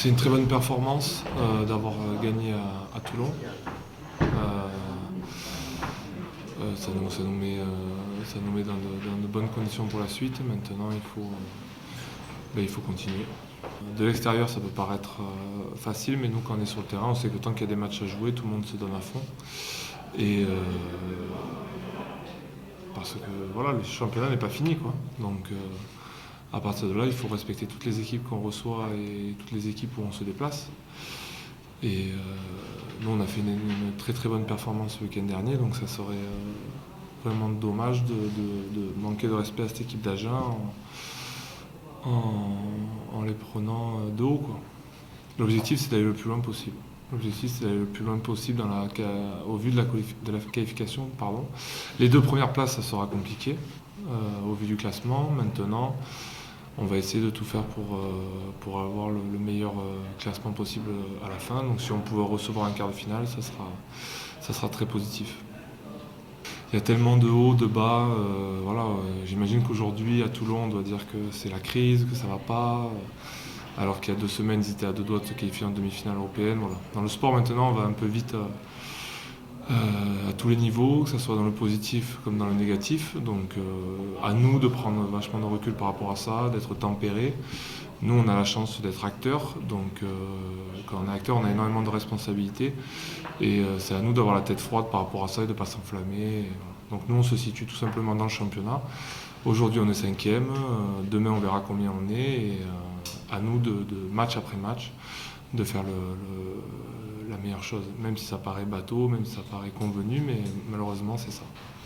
C'est une très bonne performance d'avoir gagné à Toulon. Ça nous met dans de bonnes conditions pour la suite. Maintenant, il faut continuer. De l'extérieur, ça peut paraître facile, mais nous, quand on est sur le terrain, on sait que tant qu'il y a des matchs à jouer, tout le monde se donne à fond. Et parce que voilà, le championnat n'est pas fini, quoi. Donc, à partir de là, il faut respecter toutes les équipes qu'on reçoit et toutes les équipes où on se déplace. Et nous, on a fait une très très bonne performance le week-end dernier, donc ça serait vraiment dommage de manquer de respect à cette équipe d'Agen en les prenant de haut, quoi. L'objectif, c'est d'aller le plus loin possible. L'objectif, c'est d'aller le plus loin possible au vu de la qualification. Pardon. Les 2 premières places, ça sera compliqué au vu du classement. Maintenant, on va essayer de tout faire pour avoir le meilleur classement possible à la fin. Donc si on pouvait recevoir un quart de finale, ça sera très positif. Il y a tellement de hauts, de bas. J'imagine qu'aujourd'hui, à Toulon, on doit dire que c'est la crise, que ça ne va pas. Alors qu'il y a 2 semaines, ils étaient à 2 doigts de se qualifier en demi-finale européenne. Voilà. Dans le sport, maintenant, on va un peu vite à tous les niveaux, que ce soit dans le positif comme dans le négatif. Donc à nous de prendre vachement de recul par rapport à ça, d'être tempérés. Nous, on a la chance d'être acteurs, donc quand on est acteur, on a énormément de responsabilités. Et c'est à nous d'avoir la tête froide par rapport à ça et de ne pas s'enflammer. Voilà. Donc nous, on se situe tout simplement dans le championnat. Aujourd'hui, on est 5e, demain, on verra combien on est. Et à nous, de match après match, de faire la meilleure chose, même si ça paraît bateau, même si ça paraît convenu, mais malheureusement c'est ça.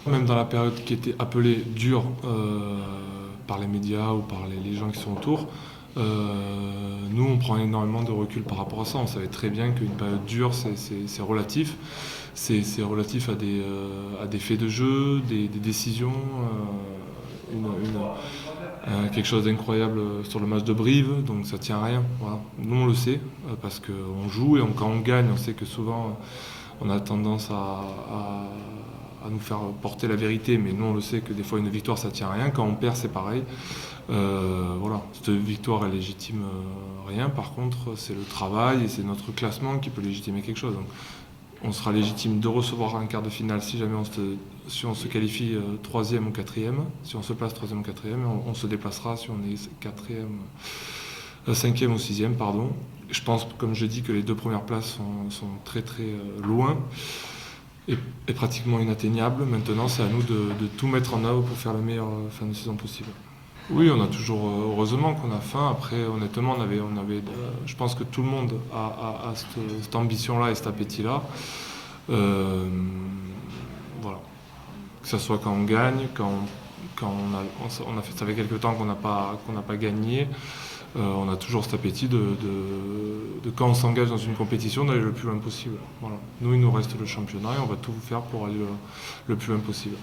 Même dans la période qui était appelée dure par les médias ou par les gens qui sont autour, nous on prend énormément de recul par rapport à ça. On savait très bien qu'une période dure c'est relatif. C'est relatif à des faits de jeu, des décisions, quelque chose d'incroyable sur le match de Brive, donc ça tient à rien. Voilà. Nous on le sait, parce qu'on joue et quand on gagne, on sait que souvent on a tendance à nous faire porter la vérité, mais nous on le sait que des fois une victoire ça tient à rien, quand on perd c'est pareil. Voilà. Cette victoire elle légitime rien, par contre c'est le travail et c'est notre classement qui peut légitimer quelque chose. Donc, on sera légitime de recevoir un quart de finale si jamais on se qualifie 3e ou 4e. Si on se place 3e ou 4e, on se déplacera si on est 5e ou 6e. Pardon. Je pense, comme je dis, que les 2 premières places sont très très loin et pratiquement inatteignables. Maintenant, c'est à nous de tout mettre en œuvre pour faire la meilleure fin de saison possible. Oui, on a toujours, heureusement qu'on a faim. Après, honnêtement, je pense que tout le monde a cette ambition-là et cet appétit-là. Voilà. Que ce soit quand on gagne, ça fait quelques temps qu'on n'a pas gagné. On a toujours cet appétit de quand on s'engage dans une compétition, d'aller le plus loin possible. Voilà. Nous, il nous reste le championnat et on va tout faire pour aller le plus loin possible.